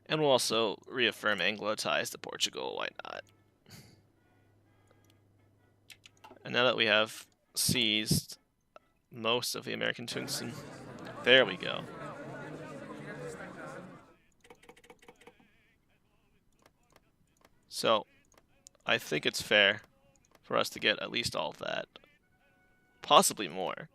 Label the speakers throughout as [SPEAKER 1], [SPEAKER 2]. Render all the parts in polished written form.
[SPEAKER 1] And we'll also reaffirm Anglo ties to Portugal, why not? And now that we have seized most of the American tungsten, there we go. So, I think it's fair for us to get at least all of that. Possibly more.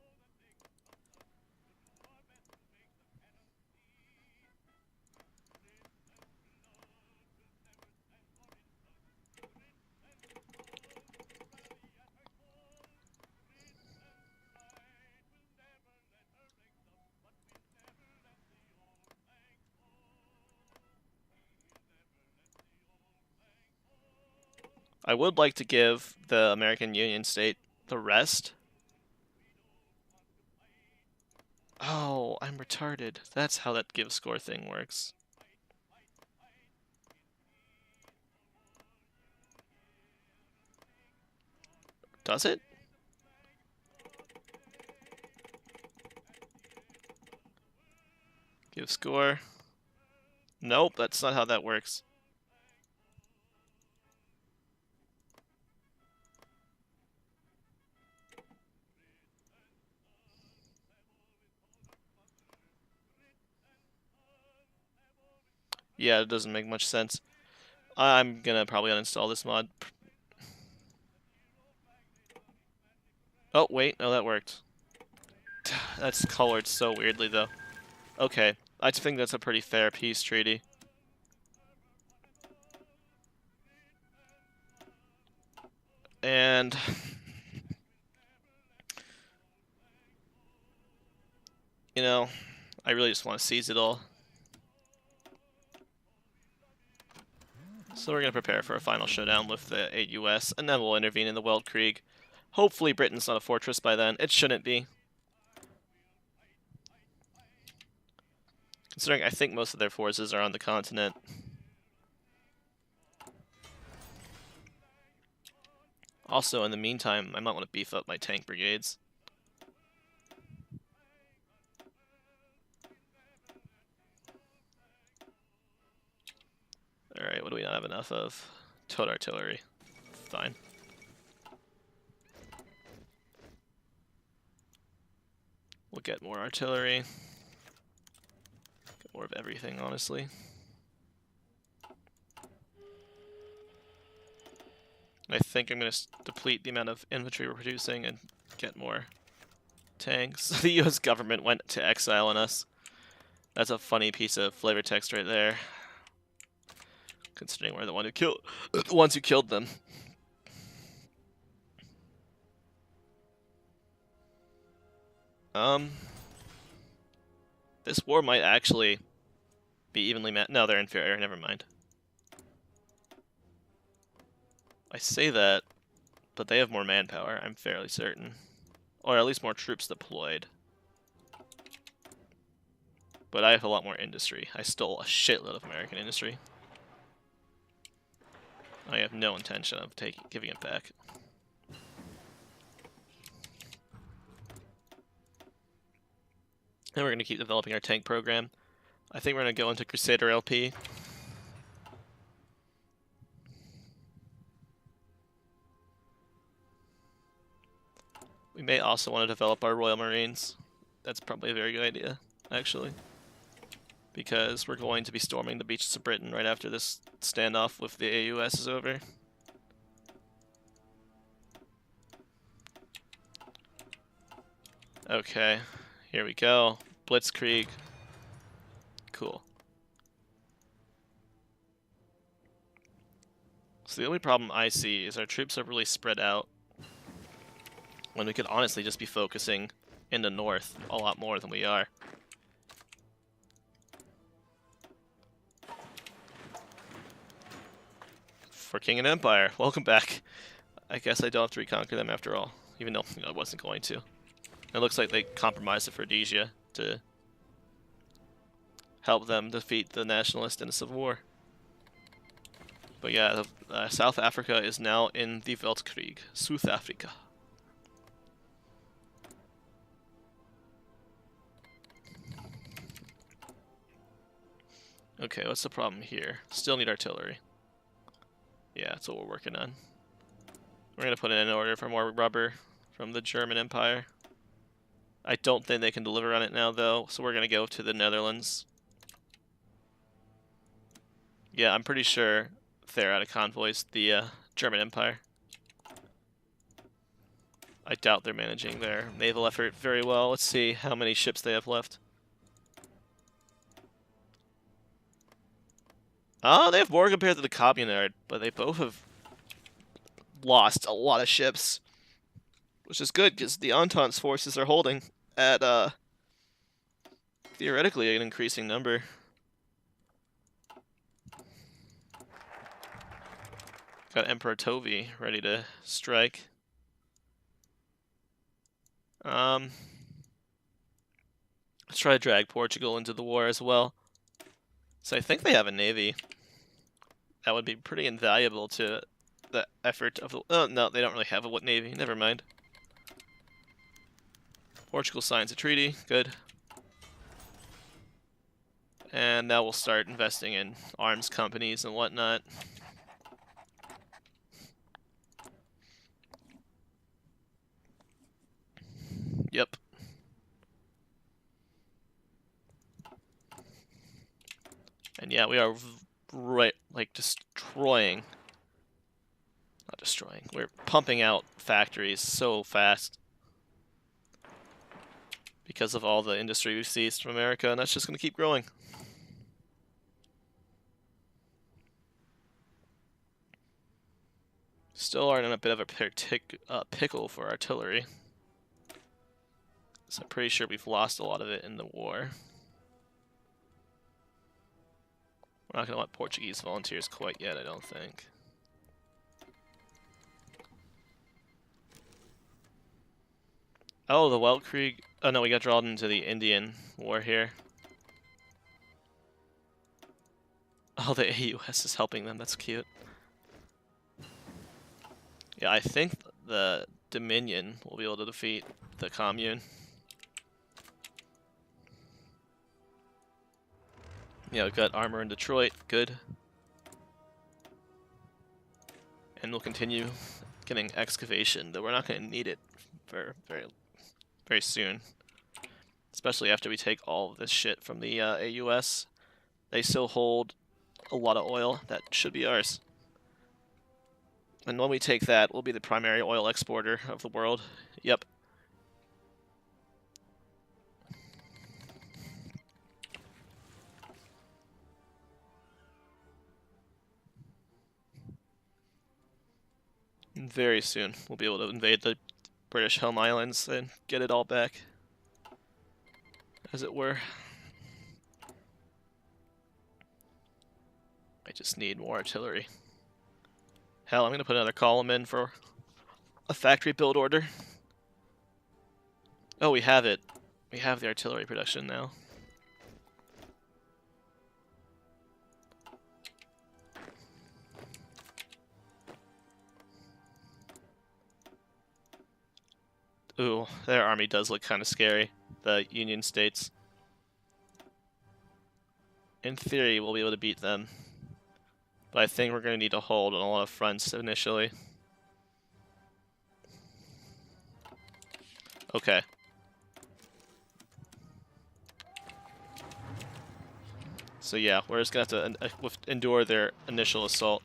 [SPEAKER 1] I would like to give the American Union State the rest. Oh, I'm retarded. That's how that give score thing works. Does it? Give score. Nope, that's not how that works. Yeah, it doesn't make much sense. I'm gonna probably uninstall this mod. Oh, wait, no, that worked. That's colored so weirdly, though. Okay, I think that's a pretty fair peace treaty. And... you know, I really just want to seize it all. So we're going to prepare for a final showdown with the AUS, and then we'll intervene in the Weltkrieg. Hopefully Britain's not a fortress by then. It shouldn't be. Considering I think most of their forces are on the continent. Also, in the meantime, I might want to beef up my tank brigades. Alright, what do we not have enough of? Toad artillery. Fine. We'll get more artillery. Get more of everything, honestly. And I think I'm going to deplete the amount of infantry we're producing and get more tanks. The US government went to exile on us. That's a funny piece of flavor text right there. Considering we're the ones who killed them. This war might actually be evenly no, they're inferior, never mind. I say that, but they have more manpower, I'm fairly certain. Or at least more troops deployed. But I have a lot more industry. I stole a shitload of American industry. I have no intention of giving it back. And we're going to keep developing our tank program. I think we're going to go into Crusader LP. We may also want to develop our Royal Marines. That's probably a very good idea, actually. Because we're going to be storming the beaches of Britain right after this standoff with the AUS is over. Okay, here we go. Blitzkrieg. Cool. So the only problem I see is our troops are really spread out, when we could honestly just be focusing in the north a lot more than we are. For King and Empire, welcome back. I guess I don't have to reconquer them after all, even though I wasn't going to. It looks like they compromised the Rhodesia to help them defeat the nationalists in a civil war. But yeah, South Africa is now in the Weltkrieg. South Africa. Okay, what's the problem here? Still need artillery. Yeah, that's what we're working on. We're gonna put in an order for more rubber from the German Empire. I don't think they can deliver on it now, though, so we're gonna go to the Netherlands. Yeah, I'm pretty sure they're out of convoys, the German Empire. I doubt they're managing their naval effort very well. Let's see how many ships they have left. Oh, they have more compared to the Communard, but they both have lost a lot of ships. Which is good, because the Entente's forces are holding at, theoretically, an increasing number. Got Emperor Tovi ready to strike. Let's try to drag Portugal into the war as well. So I think they have a navy. That would be pretty invaluable to the effort of the... Oh, no, they don't really have a navy. Never mind. Portugal signs a treaty. Good. And now we'll start investing in arms companies and whatnot. Yep. And yeah, we are destroying. Not destroying. We're pumping out factories so fast. Because of all the industry we've seized from America, and that's just going to keep growing. Still are in a bit of a pickle for artillery. So I'm pretty sure we've lost a lot of it in the war. We're not going to want Portuguese volunteers quite yet, I don't think. Oh, the Weltkrieg. Oh no, we got drawn into the Indian War here. Oh, the AUS is helping them. That's cute. Yeah, I think the Dominion will be able to defeat the Commune. Yeah, we've got armor in Detroit. Good. And we'll continue getting excavation, though we're not going to need it for very soon. Especially after we take all of this shit from the AUS. They still hold a lot of oil that should be ours. And when we take that, we'll be the primary oil exporter of the world. Yep. And very soon, we'll be able to invade the British Home Islands and get it all back, as it were. I just need more artillery. Hell, I'm going to put another column in for a factory build order. Oh, we have it. We have the artillery production now. Ooh, their army does look kind of scary. The Union States. In theory, we'll be able to beat them. But I think we're going to need to hold on a lot of fronts initially. Okay. So yeah, we're just going to have to endure their initial assault.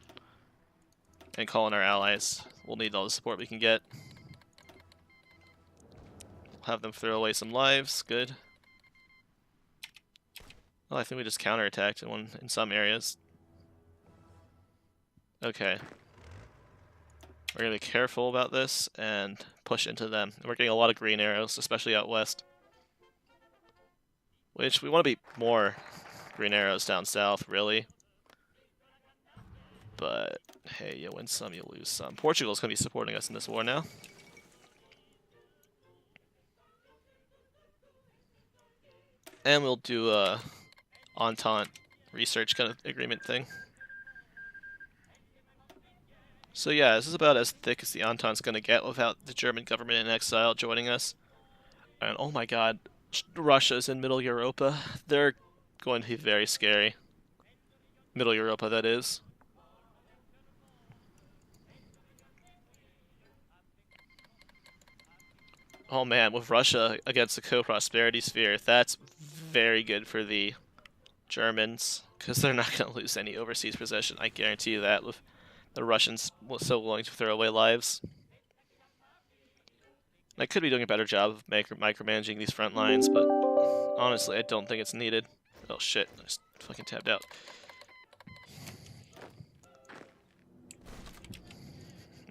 [SPEAKER 1] And call in our allies. We'll need all the support we can get. Have them throw away some lives. Good. Well, I think we just counterattacked in some areas. Okay. We're going to be careful about this and push into them. We're getting a lot of green arrows, especially out west. Which, we want to be more green arrows down south, really. But, hey, you win some, you lose some. Portugal's going to be supporting us in this war now. And we'll do a Entente research kind of agreement thing. So yeah, this is about as thick as the Entente's going to get without the German government in exile joining us. And oh my god, Russia's in Middle Europa. They're going to be very scary. Middle Europa, that is. Oh man, with Russia against the co-prosperity sphere, that's very good for the Germans, because they're not going to lose any overseas possession. I guarantee you that, with the Russians so willing to throw away lives. I could be doing a better job of micromanaging these front lines, but honestly, I don't think it's needed. Oh shit, I just fucking tapped out.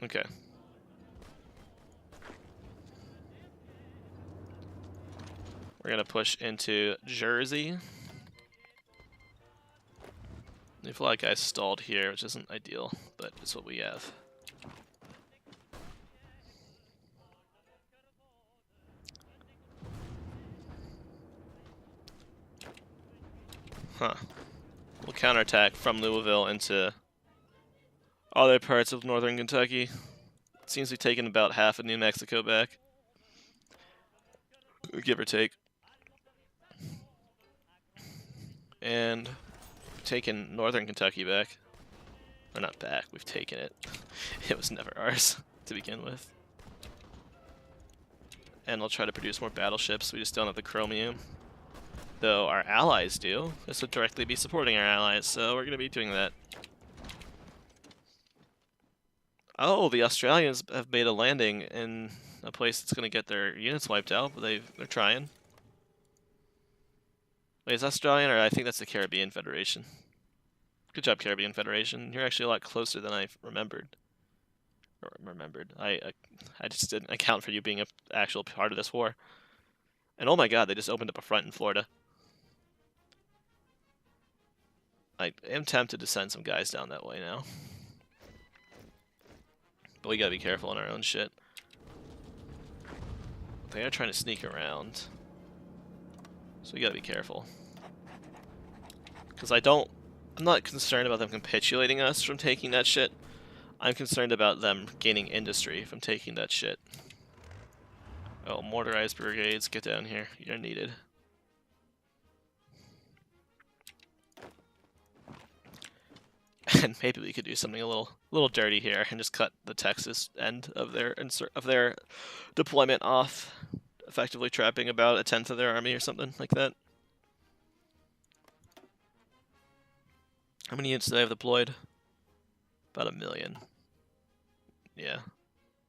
[SPEAKER 1] Okay. We're gonna push into Jersey. The flag guys stalled here, which isn't ideal, but it's what we have. Huh. We'll counterattack from Louisville into other parts of northern Kentucky. It seems we've taken about half of New Mexico back. Give or take. And taken northern Kentucky back. Or not back, we've taken it. It was never ours to begin with. And we'll try to produce more battleships, we just don't have the chromium. Though our allies do. This would directly be supporting our allies, so we're going to be doing that. Oh, the Australians have made a landing in a place that's going to get their units wiped out, but they're trying. Wait, is that Australian, or I think that's the Caribbean Federation? Good job, Caribbean Federation. You're actually a lot closer than I remembered. I just didn't account for you being an actual part of this war. And oh my god, they just opened up a front in Florida. I am tempted to send some guys down that way now. But we gotta be careful on our own shit. They are trying to sneak around. So we gotta be careful. Because I'm not concerned about them capitulating us from taking that shit. I'm concerned about them gaining industry from taking that shit. Oh, motorized brigades, get down here. You're needed. And maybe we could do something a little dirty here and just cut the Texas end of their deployment off, effectively trapping about a tenth of their army or something like that. How many units do they have deployed? About 1 million. Yeah.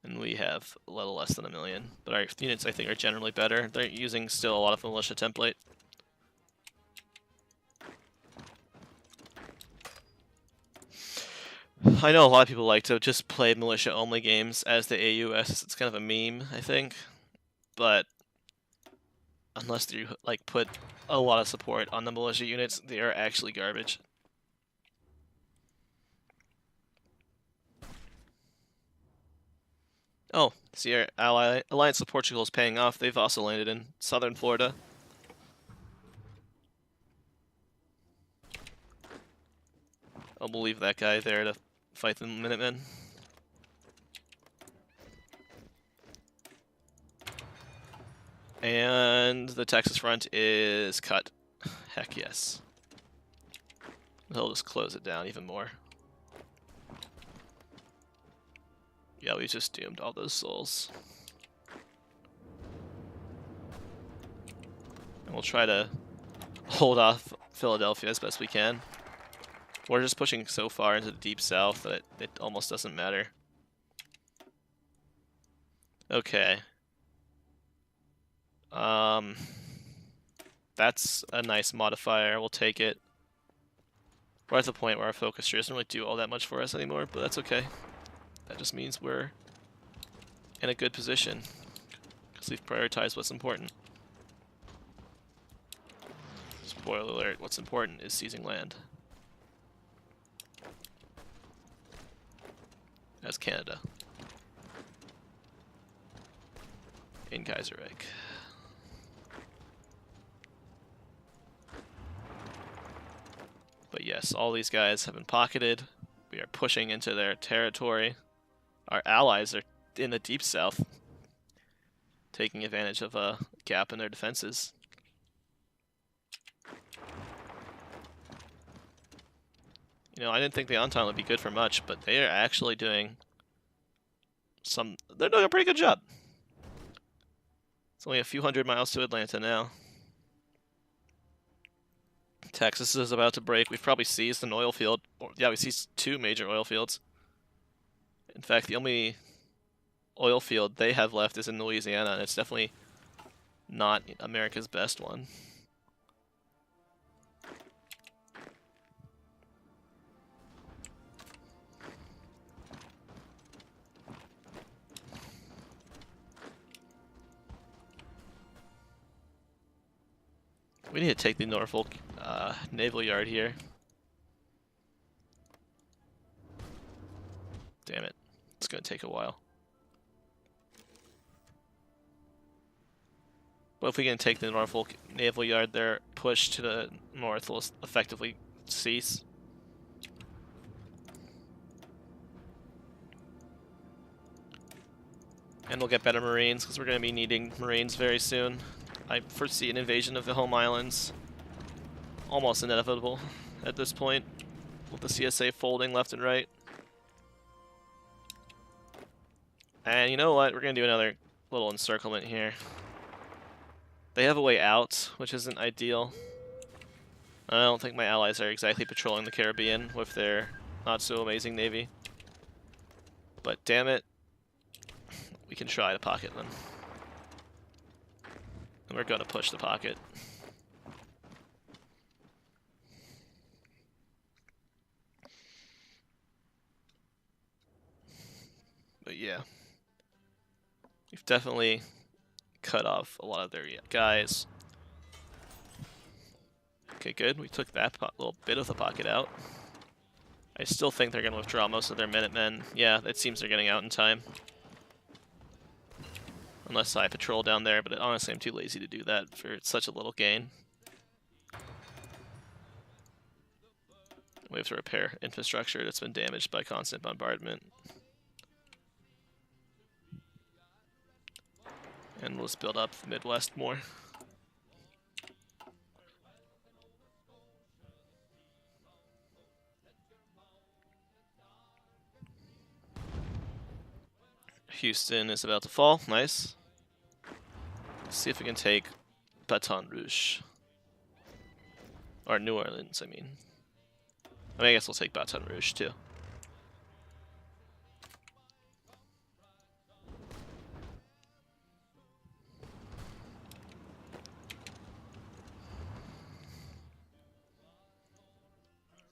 [SPEAKER 1] And we have a little less than 1 million. But our units, I think, are generally better. They're using still a lot of militia template. I know a lot of people like to just play militia-only games as the AUS. It's kind of a meme, I think. But unless you like put a lot of support on the militia units, they are actually garbage. Oh, see, our alliance of Portugal is paying off. They've also landed in southern Florida. I'll leave that guy there to fight the Minutemen. And the Texas front is cut. Heck yes. They'll just close it down even more. Yeah, we just doomed all those souls. And we'll try to hold off Philadelphia as best we can. We're just pushing so far into the deep south that it almost doesn't matter. Okay. That's a nice modifier. We'll take it. We're at the point where our focus doesn't really do all that much for us anymore, but that's okay. That just means we're in a good position because we've prioritized what's important. Spoiler alert, what's important is seizing land. As Canada. In Kaiserreich. But yes, all these guys have been pocketed. We are pushing into their territory. Our allies are in the deep south, taking advantage of a gap in their defenses. You know, I didn't think the Entente would be good for much, but they are actually doing they're doing a pretty good job. It's only a few hundred miles to Atlanta now. Texas is about to break. We've probably seized an oil field. Yeah, we seized 2 major oil fields. In fact, the only oil field they have left is in Louisiana, and it's definitely not America's best one. We need to take the Norfolk Naval Yard here. Damn it. It's going to take a while. But if we can take the Norfolk Naval Yard, their push to the north will effectively cease. And we'll get better Marines, because we're going to be needing Marines very soon. I foresee an invasion of the home islands. Almost inevitable at this point, with the CSA folding left and right. And you know what? We're going to do another little encirclement here. They have a way out, which isn't ideal. I don't think my allies are exactly patrolling the Caribbean with their not-so-amazing navy. But damn it, we can try to pocket them. And we're going to push the pocket. But yeah, we've definitely cut off a lot of their guys. Okay, good. We took that little bit of the pocket out. I still think they're going to withdraw most of their Minutemen. Yeah, it seems they're getting out in time. Unless I patrol down there, but honestly I'm too lazy to do that for such a little gain. We have to repair infrastructure that's been damaged by constant bombardment. And we'll just build up the Midwest more. Houston is about to fall. Nice. Let's see if we can take Baton Rouge. Or New Orleans, I mean. I guess we'll take Baton Rouge, too.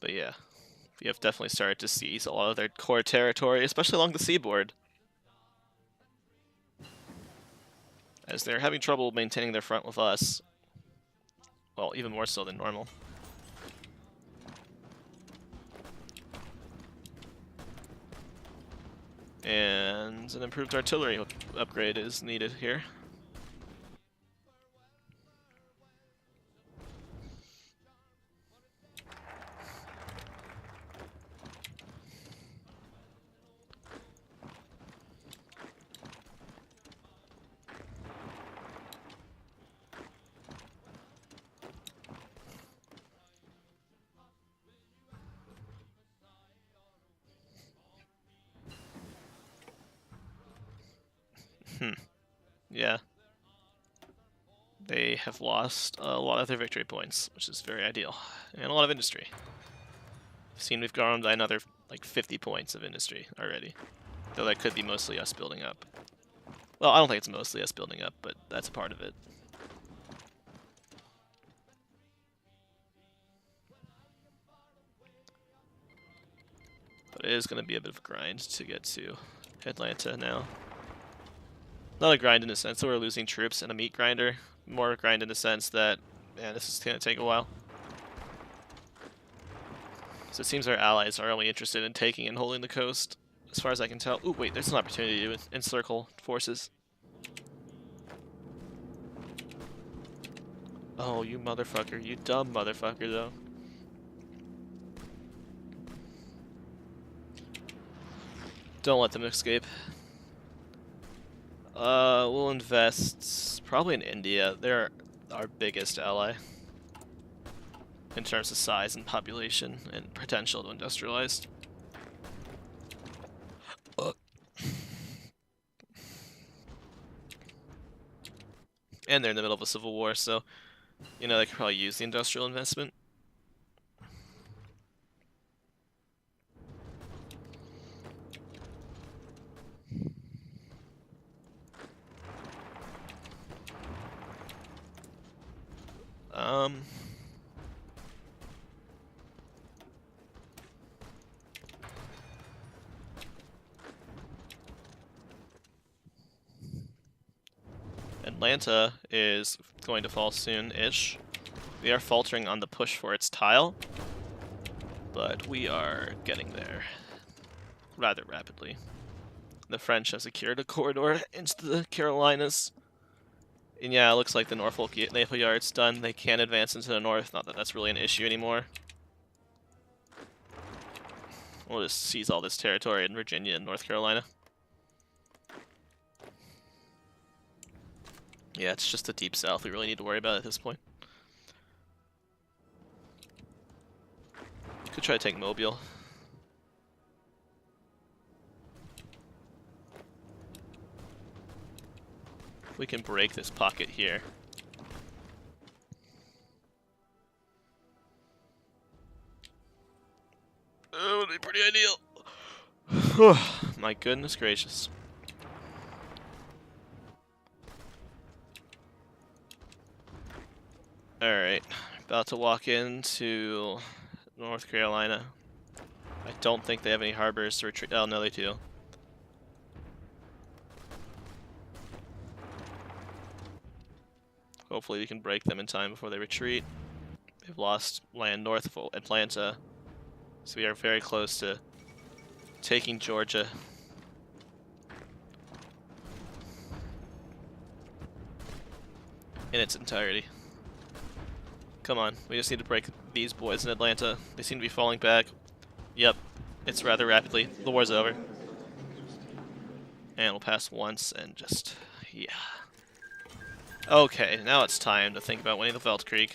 [SPEAKER 1] But yeah, we have definitely started to seize a lot of their core territory, especially along the seaboard. As they're having trouble maintaining their front with us. Well, even more so than normal. And an improved artillery upgrade is needed here. Yeah. They have lost a lot of their victory points, which is very ideal. And a lot of industry. I've seen we've gone by another, like, 50 points of industry already. Though that could be mostly us building up. Well, I don't think it's mostly us building up, but that's a part of it. But it is going to be a bit of a grind to get to Atlanta now. Not a grind in the sense that we're losing troops and a meat grinder. More a grind in the sense that, man, this is going to take a while. So it seems our allies are only interested in taking and holding the coast, as far as I can tell. Ooh, wait, there's an opportunity to encircle forces. Oh, you motherfucker. You dumb motherfucker, though. Don't let them escape. We'll invest probably in India. They're our biggest ally. in terms of size and population and potential to industrialize. And they're in the middle of a civil war, so, you know, they could probably use the industrial investment. Atlanta is going to fall soon-ish. We are faltering on the push for its tile, but we are getting there rather rapidly. The French have secured a corridor into the Carolinas. And yeah, it looks like the Norfolk Naval Yard's done. They can advance into the north, not that that's really an issue anymore. We'll just seize all this territory in Virginia and North Carolina. Yeah, it's just the deep south we really need to worry about at this point. Could try to take Mobile. We can break this pocket here. Oh, would be pretty ideal. My goodness gracious. Alright, about to walk into North Carolina. I don't think they have any harbors to retreat. Oh, no, they do. Hopefully we can break them in time before they retreat. They've lost land north of Atlanta, so we are very close to taking Georgia. In its entirety. Come on, we just need to break these boys in Atlanta. They seem to be falling back. Yep, it's rather rapidly. The war's over. And we'll pass once and just, yeah. Okay, now it's time to think about winning the Weltkrieg.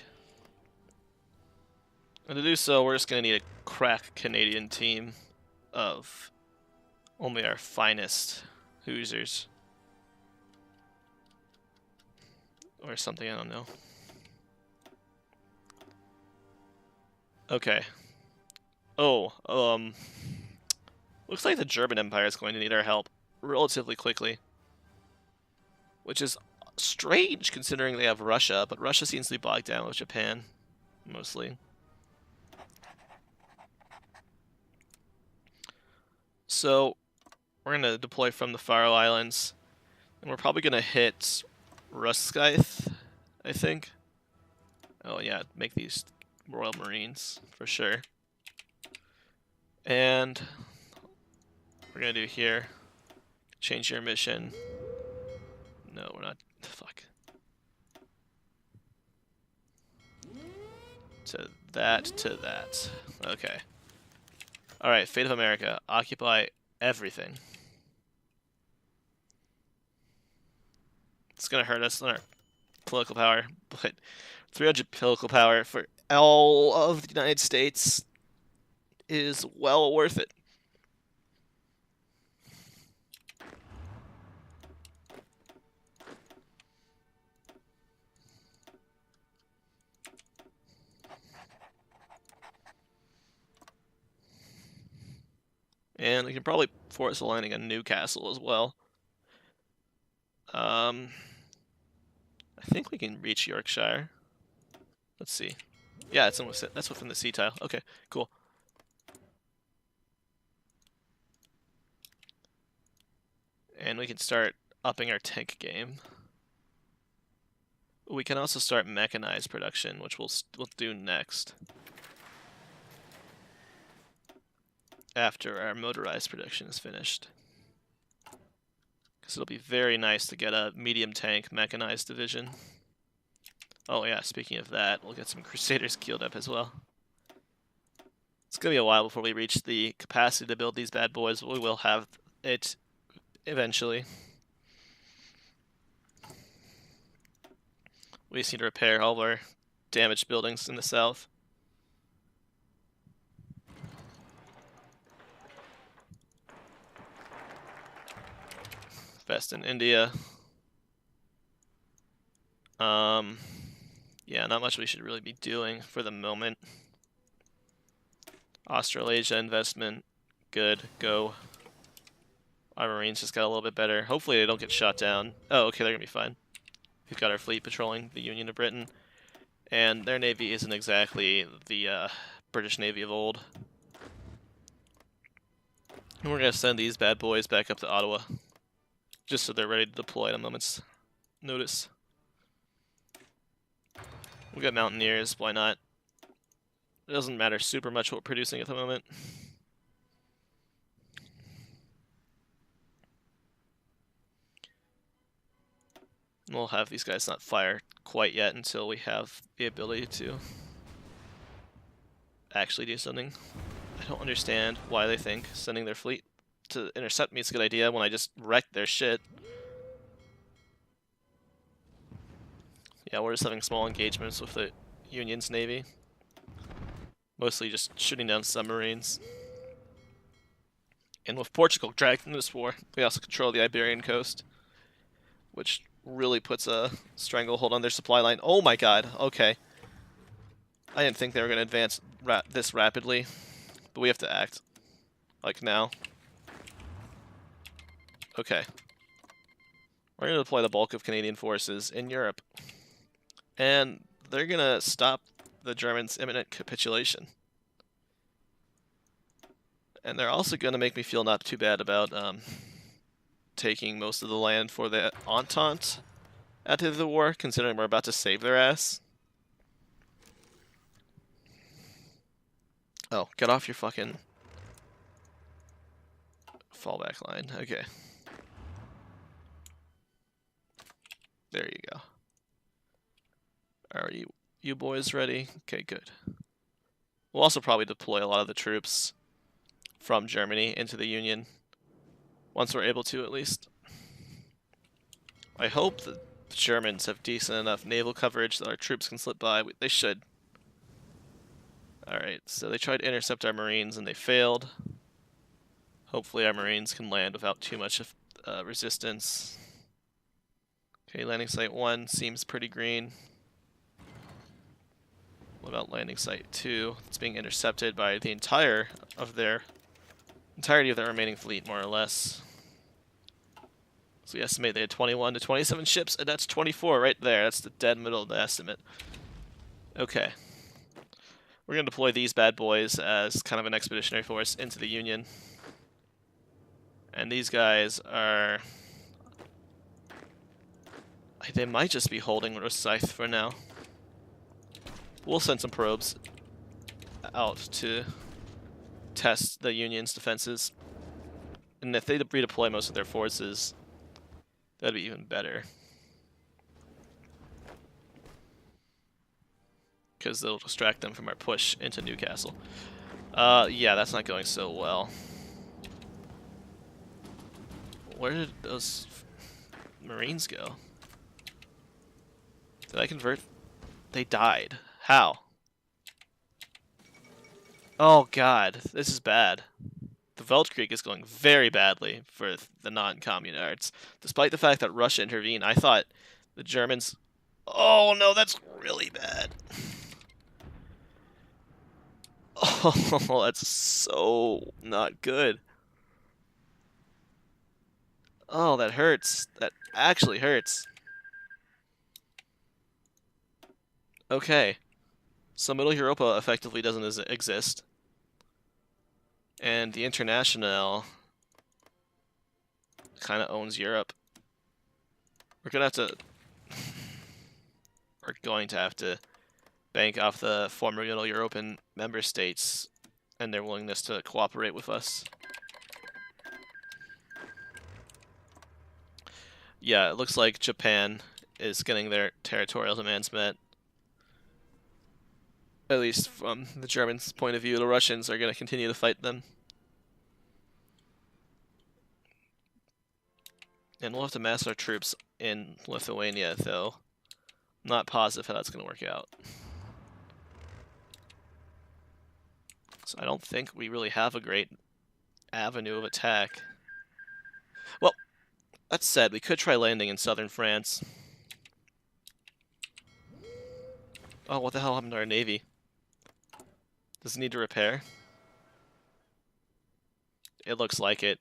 [SPEAKER 1] And to do so, we're just going to need a crack Canadian team of only our finest Hoosiers. Or something, I don't know. Okay. Oh, looks like the German Empire is going to need our help relatively quickly. Which is strange considering they have Russia, but Russia seems to be bogged down with Japan, mostly. So, we're going to deploy from the Faroe Islands, and we're probably going to hit Ruskith, I think. Oh yeah, make these Royal Marines, for sure. And we're going to do here, change your mission. No, we're not. Fuck. To that. Okay. Alright, Fate of America. Occupy everything. It's gonna hurt us on our political power, but 300 political power for all of the United States is well worth it. And we can probably force a landing on Newcastle as well. I think we can reach Yorkshire. Let's see. Yeah, it's almost it. That's within the sea tile. Okay, cool. And we can start upping our tank game. We can also start mechanized production, which we'll do next. After our motorized production is finished. Because it'll be very nice to get a medium tank mechanized division. Oh yeah, speaking of that, we'll get some Crusaders queued up as well. It's going to be a while before we reach the capacity to build these bad boys, but we will have it eventually. We just need to repair all of our damaged buildings in the south. Invest in India. Yeah, not much we should really be doing for the moment. Australasia investment, good, go. Our Marines just got a little bit better. Hopefully they don't get shot down. Oh, okay, they're gonna be fine. We've got our fleet patrolling the Union of Britain, and their navy isn't exactly the British Navy of old. And we're gonna send these bad boys back up to Ottawa, just so they're ready to deploy at a moment's notice. We got Mountaineers, why not? It doesn't matter super much what we're producing at the moment. We'll have these guys not fire quite yet until we have the ability to actually do something. I don't understand why they think sending their fleet to intercept me is a good idea when I just wrecked their shit. Yeah, we're just having small engagements with the Union's navy. Mostly just shooting down submarines. And with Portugal dragged into this war, we also control the Iberian coast, which really puts a stranglehold on their supply line. Oh my god, okay. I didn't think they were going to advance this rapidly, but we have to act. Like now. Okay. We're going to deploy the bulk of Canadian forces in Europe. And they're going to stop the Germans' imminent capitulation. And they're also going to make me feel not too bad about taking most of the land for the Entente at the end of the war, considering we're about to save their ass. Oh, get off your fucking fallback line. Okay. There you go. Are you boys ready? Okay, good. We'll also probably deploy a lot of the troops from Germany into the Union. Once we're able to, at least. I hope the Germans have decent enough naval coverage that our troops can slip by. They should. Alright, so they tried to intercept our Marines and they failed. Hopefully our Marines can land without too much of resistance. Okay, landing site 1 seems pretty green. What about landing site 2? It's being intercepted by the entirety of their remaining fleet, more or less. So we estimate they had 21 to 27 ships, and that's 24 right there. That's the dead middle of the estimate. Okay. We're going to deploy these bad boys as kind of an expeditionary force into the Union. And these guys are... They might just be holding Rosyth for now. We'll send some probes out to test the Union's defenses. And if they redeploy most of their forces, that'd be even better. Because they'll distract them from our push into Newcastle. Yeah, that's not going so well. Where did those Marines go? Did I convert? They died. How? Oh god, this is bad. The Weltkrieg is going very badly for the non-communards. Despite the fact that Russia intervened, I thought the Germans... Oh no, that's really bad. Oh, that's so not good. Oh, that hurts. That actually hurts. Okay. So Middle Europa effectively doesn't exist. And the International kind of owns Europe. We're going to have to bank off the former Middle European member states and their willingness to cooperate with us. Yeah, it looks like Japan is getting their territorial demands met. At least from the Germans' point of view, the Russians are going to continue to fight them. And we'll have to mass our troops in Lithuania, though. I'm not positive how that's going to work out. So I don't think we really have a great avenue of attack. Well, That said, we could try landing in southern France. Oh, what the hell happened to our navy? Does it need to repair? It looks like it.